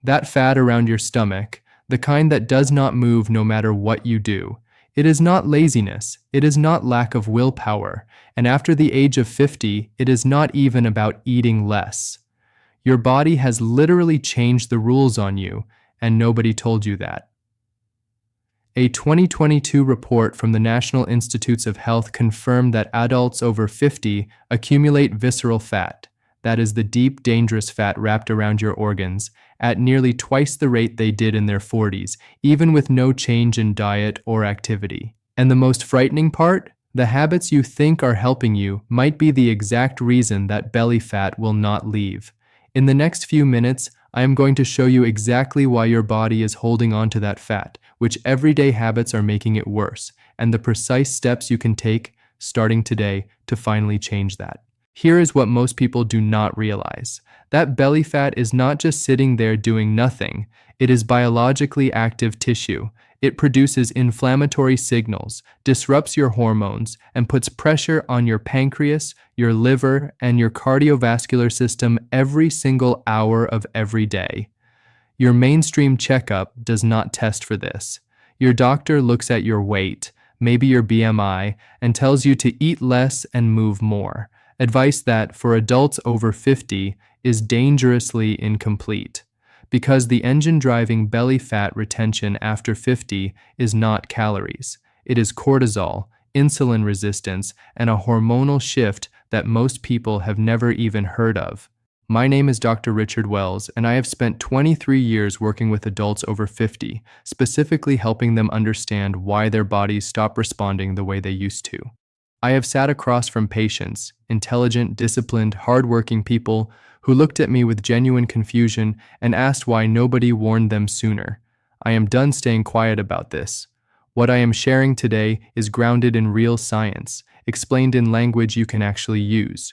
That fat around your stomach, the kind that does not move no matter what you do. It is not laziness, it is not lack of willpower, and after the age of 50, it is not even about eating less. Your body has literally changed the rules on you, and nobody told you that. A 2022 report from the National Institutes of Health confirmed that adults over 50 accumulate visceral fat, that is the deep, dangerous fat wrapped around your organs, at nearly twice the rate they did in their 40s, even with no change in diet or activity. And the most frightening part? The habits you think are helping you might be the exact reason that belly fat will not leave. In the next few minutes, I am going to show you exactly why your body is holding on to that fat, which everyday habits are making it worse, and the precise steps you can take, starting today, to finally change that. Here is what most people do not realize. That belly fat is not just sitting there doing nothing. It is biologically active tissue. It produces inflammatory signals, disrupts your hormones, and puts pressure on your pancreas, your liver, and your cardiovascular system every single hour of every day. Your mainstream checkup does not test for this. Your doctor looks at your weight, maybe your BMI, and tells you to eat less and move more. Advice that, for adults over 50, is dangerously incomplete, because the engine driving belly fat retention after 50 is not calories. It is cortisol, insulin resistance, and a hormonal shift that most people have never even heard of. My name is Dr. Richard Wells, and I have spent 23 years working with adults over 50, specifically helping them understand why their bodies stop responding the way they used to. I have sat across from patients, intelligent, disciplined, hardworking people who looked at me with genuine confusion and asked why nobody warned them sooner. I am done staying quiet about this. What I am sharing today is grounded in real science, explained in language you can actually use.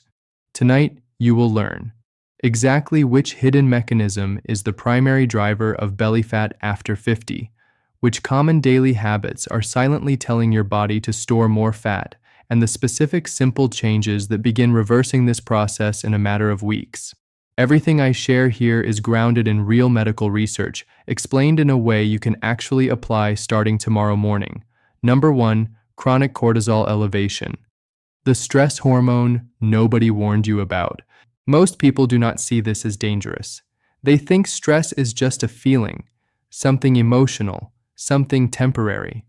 Tonight, you will learn exactly which hidden mechanism is the primary driver of belly fat after 50, which common daily habits are silently telling your body to store more fat, and the specific simple changes that begin reversing this process in a matter of weeks. Everything I share here is grounded in real medical research, explained in a way you can actually apply starting tomorrow morning. Number 1, chronic cortisol elevation. The stress hormone nobody warned you about. Most people do not see this as dangerous. They think stress is just a feeling, something emotional, something temporary.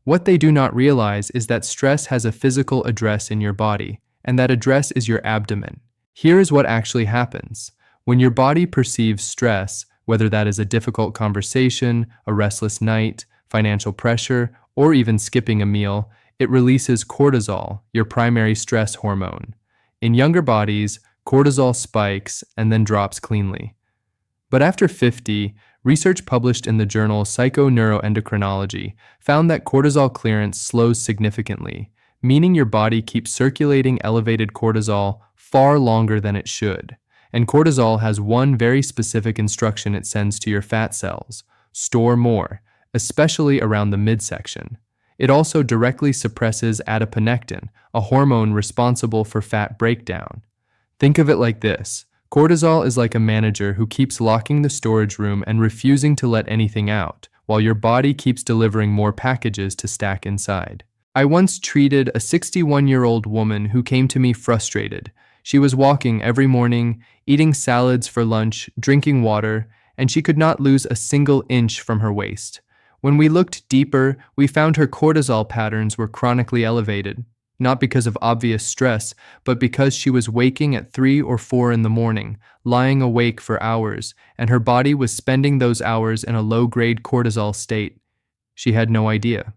What they do not realize is that stress has a physical address in your body, and that address is your abdomen. Here is what actually happens. When your body perceives stress, whether that is a difficult conversation, a restless night, financial pressure, or even skipping a meal, it releases cortisol, your primary stress hormone. In younger bodies, cortisol spikes and then drops cleanly. But after 50, research published in the journal Psychoneuroendocrinology found that cortisol clearance slows significantly, meaning your body keeps circulating elevated cortisol far longer than it should. And cortisol has one very specific instruction it sends to your fat cells: store more, especially around the midsection. It also directly suppresses adiponectin, a hormone responsible for fat breakdown. Think of it like this. Cortisol is like a manager who keeps locking the storage room and refusing to let anything out, while your body keeps delivering more packages to stack inside. I once treated a 61-year-old woman who came to me frustrated. She was walking every morning, eating salads for lunch, drinking water, and she could not lose a single inch from her waist. When we looked deeper, we found her cortisol patterns were chronically elevated. Not because of obvious stress, but because she was waking at 3 or 4 in the morning, lying awake for hours, and her body was spending those hours in a low-grade cortisol state. She had no idea.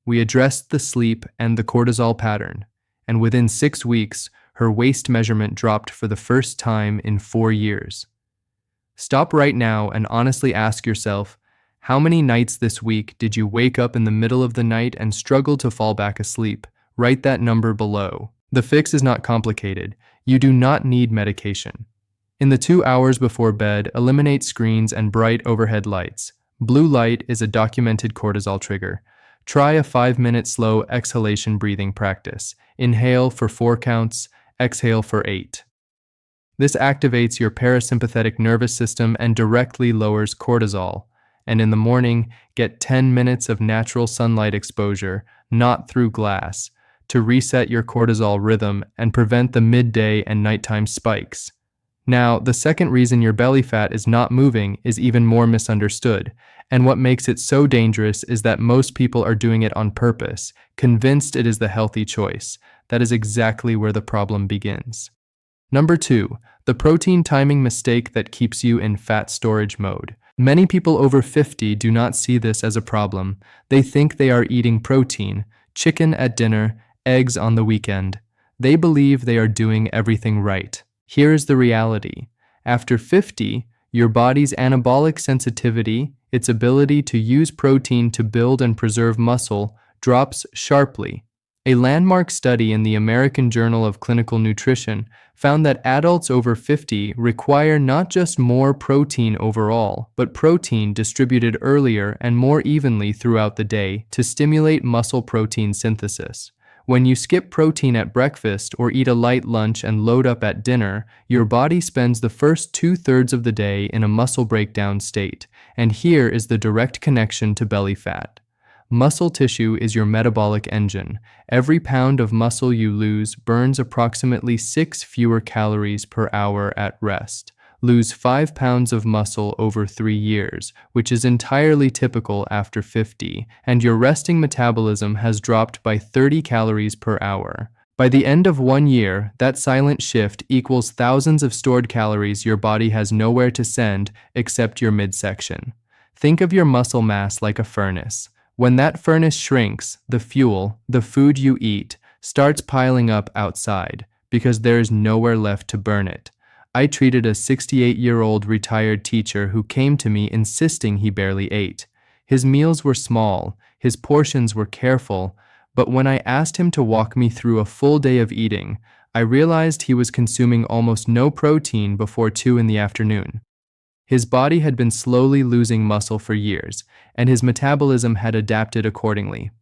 We addressed the sleep and the cortisol pattern, and within 6 weeks, her waist measurement dropped for the first time in 4 years. Stop right now and honestly ask yourself, how many nights this week did you wake up in the middle of the night and struggle to fall back asleep? Write that number below. The fix is not complicated. You do not need medication. In the 2 hours before bed, eliminate screens and bright overhead lights. Blue light is a documented cortisol trigger. Try a 5-minute slow exhalation breathing practice. Inhale for 4 counts, exhale for 8. This activates your parasympathetic nervous system and directly lowers cortisol. And in the morning, get 10 minutes of natural sunlight exposure, not through glass, to reset your cortisol rhythm and prevent the midday and nighttime spikes. Now, the second reason your belly fat is not moving is even more misunderstood, and what makes it so dangerous is that most people are doing it on purpose, convinced it is the healthy choice. That is exactly where the problem begins. Number 2, the protein timing mistake that keeps you in fat storage mode. Many people over 50 do not see this as a problem. They think they are eating protein, chicken at dinner, eggs on the weekend. They believe they are doing everything right. Here is the reality. After 50, your body's anabolic sensitivity, its ability to use protein to build and preserve muscle, drops sharply. A landmark study in the American Journal of Clinical Nutrition found that adults over 50 require not just more protein overall, but protein distributed earlier and more evenly throughout the day to stimulate muscle protein synthesis. When you skip protein at breakfast or eat a light lunch and load up at dinner, your body spends the first 2/3 of the day in a muscle breakdown state, and here is the direct connection to belly fat. Muscle tissue is your metabolic engine. Every pound of muscle you lose burns approximately 6 fewer calories per hour at rest. Lose 5 pounds of muscle over 3 years, which is entirely typical after 50, and your resting metabolism has dropped by 30 calories per hour. By the end of 1 year, that silent shift equals thousands of stored calories your body has nowhere to send except your midsection. Think of your muscle mass like a furnace. When that furnace shrinks, the fuel, the food you eat, starts piling up outside because there is nowhere left to burn it. I treated a 68-year-old retired teacher who came to me insisting he barely ate. His meals were small, his portions were careful, but when I asked him to walk me through a full day of eating, I realized he was consuming almost no protein before 2 in the afternoon. His body had been slowly losing muscle for years, and his metabolism had adapted accordingly.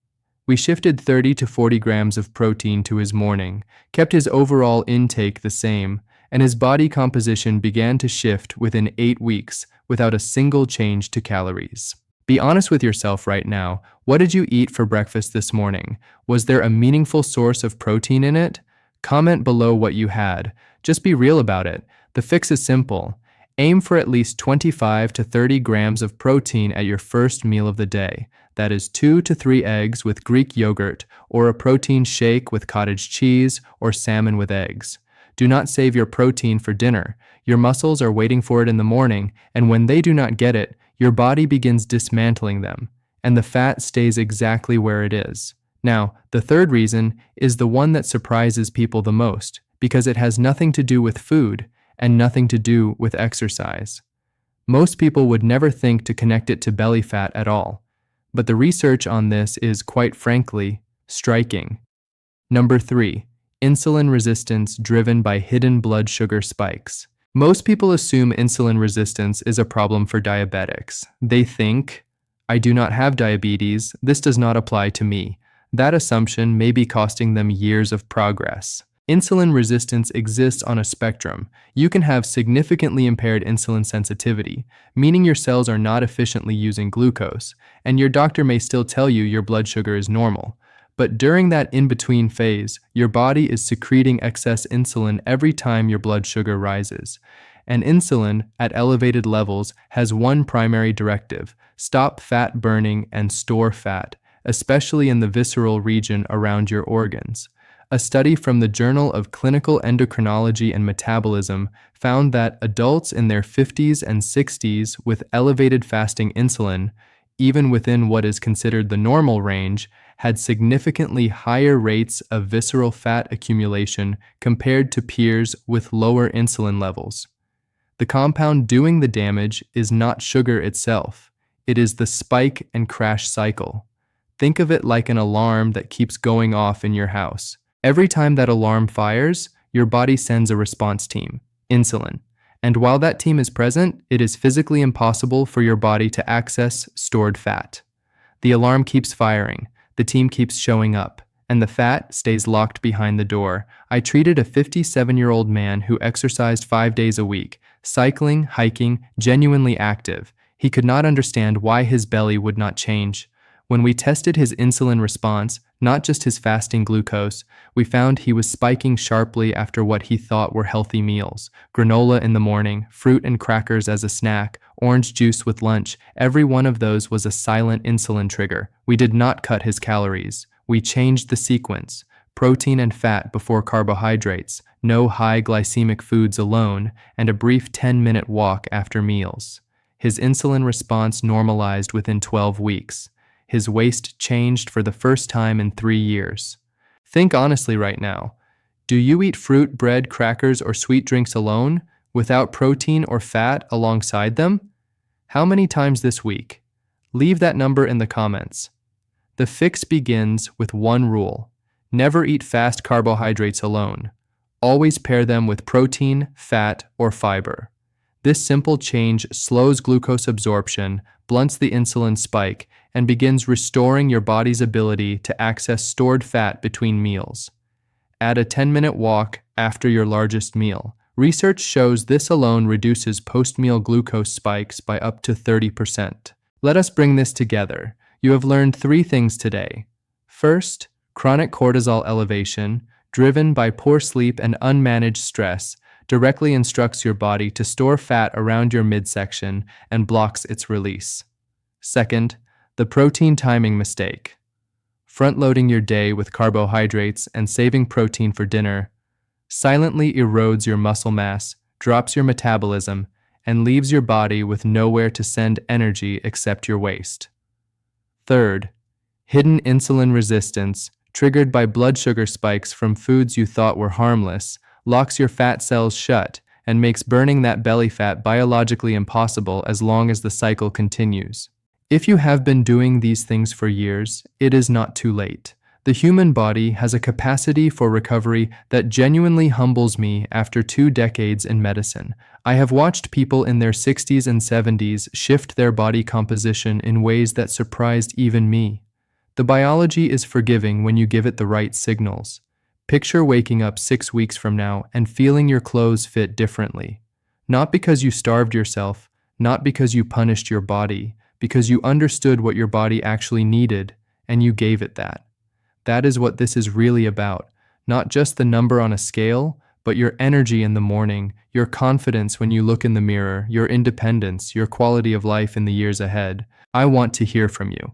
We shifted 30 to 40 grams of protein to his morning, kept his overall intake the same, and his body composition began to shift within 8 weeks without a single change to calories. Be honest with yourself right now. What did you eat for breakfast this morning? Was there a meaningful source of protein in it? Comment below what you had. Just be real about it. The fix is simple. Aim for at least 25 to 30 grams of protein at your first meal of the day. That is 2 to 3 eggs with Greek yogurt, or a protein shake with cottage cheese, or salmon with eggs. Do not save your protein for dinner. Your muscles are waiting for it in the morning, and when they do not get it, your body begins dismantling them, and the fat stays exactly where it is. Now, the third reason is the one that surprises people the most, because it has nothing to do with food and nothing to do with exercise. Most people would never think to connect it to belly fat at all, but the research on this is, quite frankly, striking. Number 3, insulin resistance driven by hidden blood sugar spikes. Most people assume insulin resistance is a problem for diabetics. They think, I do not have diabetes, this does not apply to me. That assumption may be costing them years of progress. Insulin resistance exists on a spectrum. You can have significantly impaired insulin sensitivity, meaning your cells are not efficiently using glucose, and your doctor may still tell you your blood sugar is normal. But during that in-between phase, your body is secreting excess insulin every time your blood sugar rises. And insulin, at elevated levels, has one primary directive: stop fat burning and store fat, especially in the visceral region around your organs. A study from the Journal of Clinical Endocrinology and Metabolism found that adults in their 50s and 60s with elevated fasting insulin, even within what is considered the normal range, had significantly higher rates of visceral fat accumulation compared to peers with lower insulin levels. The compound doing the damage is not sugar itself. It is the spike and crash cycle. Think of it like an alarm that keeps going off in your house. Every time that alarm fires, your body sends a response team, insulin. And while that team is present, it is physically impossible for your body to access stored fat. The alarm keeps firing, the team keeps showing up, and the fat stays locked behind the door. I treated a 57-year-old man who exercised 5 days a week, cycling, hiking, genuinely active. He could not understand why his belly would not change. When we tested his insulin response, not just his fasting glucose, we found he was spiking sharply after what he thought were healthy meals. Granola in the morning, fruit and crackers as a snack, orange juice with lunch. Every one of those was a silent insulin trigger. We did not cut his calories. We changed the sequence. Protein and fat before carbohydrates, no high glycemic foods alone, and a brief 10-minute walk after meals. His insulin response normalized within 12 weeks. His waist changed for the first time in 3 years. Think honestly right now. Do you eat fruit, bread, crackers, or sweet drinks alone, without protein or fat alongside them? How many times this week? Leave that number in the comments. The fix begins with one rule. Never eat fast carbohydrates alone. Always pair them with protein, fat, or fiber. This simple change slows glucose absorption, blunts the insulin spike, and begins restoring your body's ability to access stored fat between meals. Add a 10-minute walk after your largest meal. Research shows this alone reduces post-meal glucose spikes by up to 30%. Let us bring this together. You have learned 3 things today. First, chronic cortisol elevation, driven by poor sleep and unmanaged stress, directly instructs your body to store fat around your midsection and blocks its release. Second, the protein timing mistake. Front-loading your day with carbohydrates and saving protein for dinner silently erodes your muscle mass, drops your metabolism, and leaves your body with nowhere to send energy except your waist. Third, hidden insulin resistance, triggered by blood sugar spikes from foods you thought were harmless, locks your fat cells shut and makes burning that belly fat biologically impossible as long as the cycle continues. If you have been doing these things for years, it is not too late. The human body has a capacity for recovery that genuinely humbles me after 2 decades in medicine. I have watched people in their 60s and 70s shift their body composition in ways that surprised even me. The biology is forgiving when you give it the right signals. Picture waking up 6 weeks from now and feeling your clothes fit differently. Not because you starved yourself, not because you punished your body, because you understood what your body actually needed and you gave it that. That is what this is really about. Not just the number on a scale, but your energy in the morning, your confidence when you look in the mirror, your independence, your quality of life in the years ahead. I want to hear from you.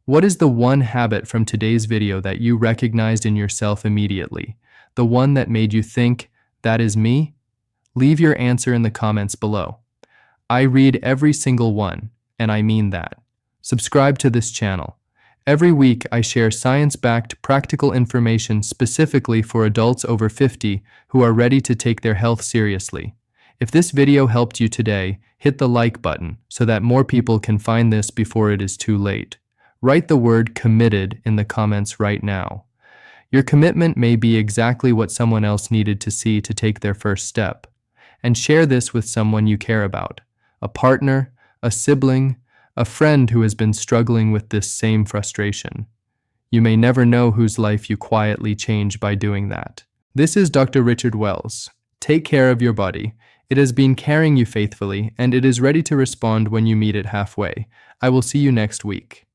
What is the one habit from today's video that you recognized in yourself immediately? The one that made you think, that is me? Leave your answer in the comments below. I read every single one, and I mean that. Subscribe to this channel. Every week I share science-backed, practical information specifically for adults over 50 who are ready to take their health seriously. If this video helped you today, hit the like button so that more people can find this before it is too late. Write the word committed in the comments right now. Your commitment may be exactly what someone else needed to see to take their first step. And share this with someone you care about, a partner, a sibling, a friend who has been struggling with this same frustration. You may never know whose life you quietly change by doing that. This is Dr. Richard Wells. Take care of your body. It has been carrying you faithfully, and it is ready to respond when you meet it halfway. I will see you next week.